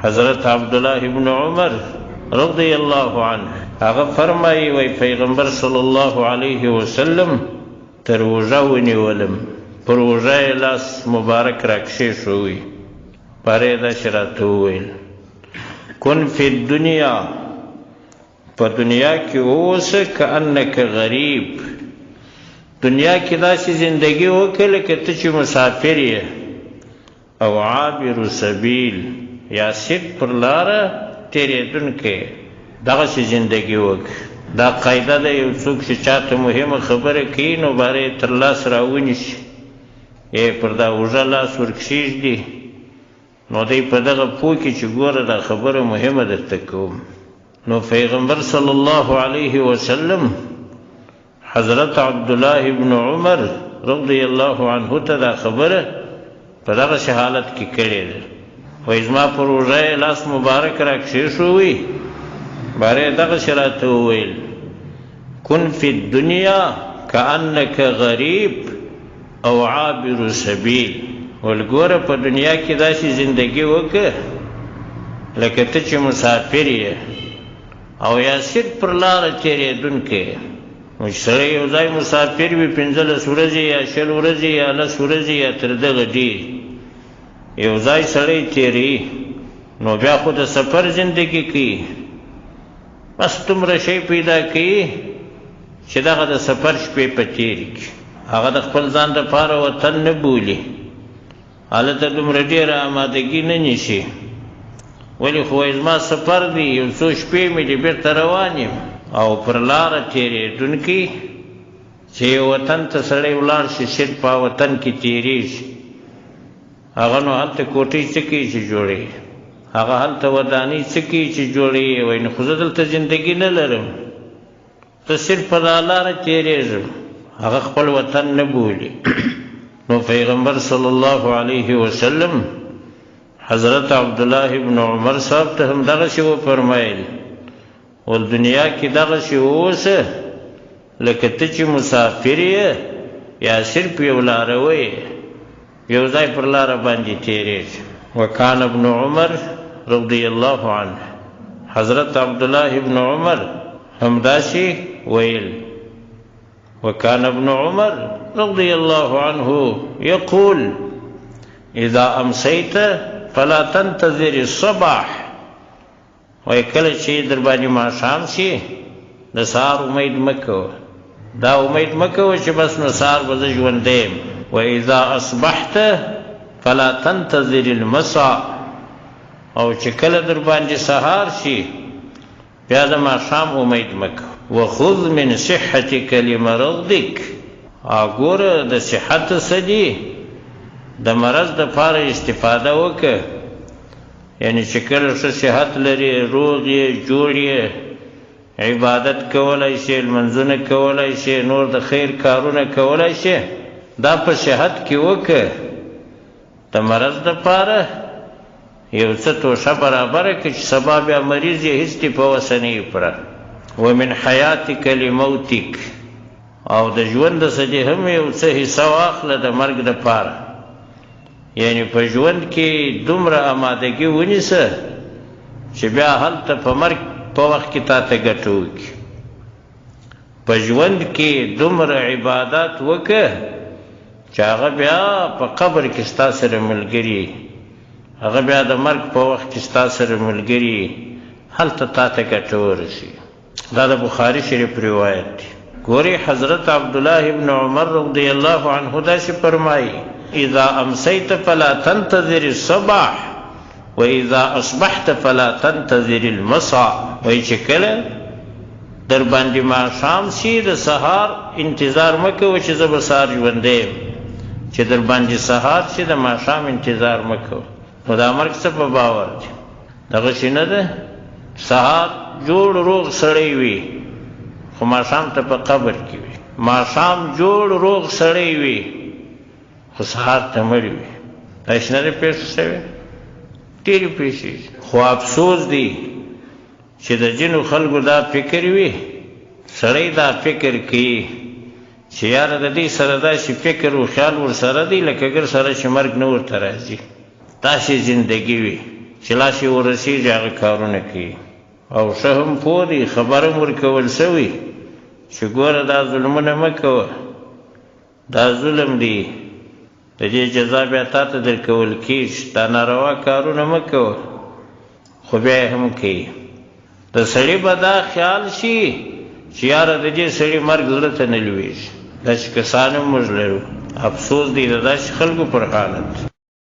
حضرت عبدالله ابن عمر رضی الله عنه هغه فرمایي وای پیغمبر صلی الله علیه وسلم تر روژه ونیولم، پر روژه یې لاس مبارک راکښې شوی، پاره داسې راته وویل کن فی الدنیا، په دنیا کې اوسه کأنک غریب، دنیا کې داسې زندگی وکړه لکه ته چې مسافر یې، او عابر سبیل یا سیټ پر لاره تېرېدونکی، دغسې زندگی وکړه. دا قاعده ده، یو څوک چې چاته مهمه خبره کوي نو باره یې تر لاس راونیسي، یا پر دا اوږه لاس ورکښېږدي، نو دی په دغه پوه کې چې ګوره دا خبره مهمه درته کوم. نو پیغمبر صلی الله علیه وسلم حضرت عبدالله ابن عمر رضی الله عنه ته دا خبره په دغسې حالت کې کړې ده. وایي زما په روژه یې لاس مبارک راکښې شوی، باره یې دغسې راته وویل کن فی الدنیا کأنک غریب او عابر سبیل، ولګوره په دنیا کې داسې زندگی وکړه لکه ته چې مسافر یې او یا سیټ پر لاره تېرېدونکی. نو چې سړی یو ځای مسافر وي 15 ورځې یا 20 ورځې یا 10 ورځې یا تر دغه ډېر یو ځای سړی تېروي، نو بیا خو د سفر زندگی کوي، بس دومره شی پیدا کوي چې دغه د سفر شپې په تېرې کړي، هغه د خپل ځان دپاره وطن نه بولي، هلته دومره ډېره آمادګي نه نیسي. ولې خو وایي زما سفر دی، یو څو شپې مې دې بېرته روان یم. او پر لاره تېرېدونکي چې یو وطن ته سړی ولاړ شي، صرف په وطن کې تېرېږي، هغه نو هلته کوټۍ څه کوي چې جوړوي، هغه هلته ودانۍ څه کوي چې جوړوي. وایي نو خو زه دلته زندګي نه لرم، ته صرف په دا لاره تېرېږم، هغه خپل وطن نه بولي. نو پیغمبر صلی الله علیه وسلم حضرت عبدالله ابن عمر صاحب ته هم دغسې وفرمایل ول دنیا کې دغسې اوسه لکه ته چې مسافر یې یا صرف یو لاروی یو ځای پر لاره باندې تېرېږي. وکان ابن عمر رضی الله عنه، حضرت عبدالله ابن عمر هم داسې ویل وكان ابن عمر رضي الله عنه يقول إذا أمسيت فلا تنتظر الصباح، وای کله چې در باندې ماښام شي د سهار امید مه کوه، دا امید مه کوه چې بس نو سهار به زه ژوندی یم. واذا اصبحت فلا تنتظر المساء، او چې کله در باندې سهار شي بیا د ماښام امید مه کوه. وخذ من صحتك لمرضك، ګوره د صحت څه دي، د مرض دپاره استفاده وکړه، یعنی چې کله ښه صحت لري، روغ یې، جوړ یې، عبادت کولی شي، لمنځونه کولی شي، نور د خیر کارونه کولی شي، دا په صحت کې وکړه. د مرض دپاره یو څه توشه برابره کړه چې سبا بیا مریض یې هېڅ دې په وسه نه یې پوره. ومن حیاتک لموتک، او د ژوند څه دې هم یو څه حصه واخله د مرګ دپاره، یعنی په ژوند کې دومره آمادګي ونیسه چې بیا هلته په مرګ په وخت کې تا ته ګټه وکړي. په ژوند کې دومره عبادات وکړه چې هغه بیا په قبر کې ستا سره ملګري، هغه بیا د مرګ په وخت کې ستا سره ملګري، هلته تا ته ګټه ورسي. دا د بخاري شریف روایت دی. ګورې حضرت عبدالله ابن عمر رضی الله عنه داسې فرمایي اذا امسیت فلا تنتظر الصباح واذا اصبحت فلا تنتظر المساء، وایي چې کله در باندې ماښام شي د سهار انتظار مه کوه چې زه به سهار ژوندی یم، چې در باندې سهار شي د ماښام انتظار مه کوه. نو دا مرګ څه په باور دی، دغسې نه ده سهار جوړ روغ سړی وي خو ماښام ته په قبر کې وي، ماښام جوړ روغ سړی وي خو سهار ته مړی وي. داسې نه ده پېښه شوې، ډېرې پېښې. خو افسوس دی چې د ځینو خلکو دا فکر وي، سړی دا فکر کوي چې یاره د دې سره داسې فکر و خیال ورسره دی لکه ګر سره چې مرګ نه ورته راځي، داسې زندګي وي. چې لاس یې ورسېږي هغه کارونه کوي او ښه هم پوه دی خبر هم ورکول سوي چې ګوره دا ظلمونه مه کوه دا ظلم دی د دې جزا بیا تا ته درکول کېږي دا ناروا کارونه مه کوه خو بیا یې هم کوي د سړي به دا خیال شي چې یاره د دې سړي مرګ زړه ته نه لوېږي داسې کسان هم موږ لرو افسوس دی د داسې خلکو پر حالت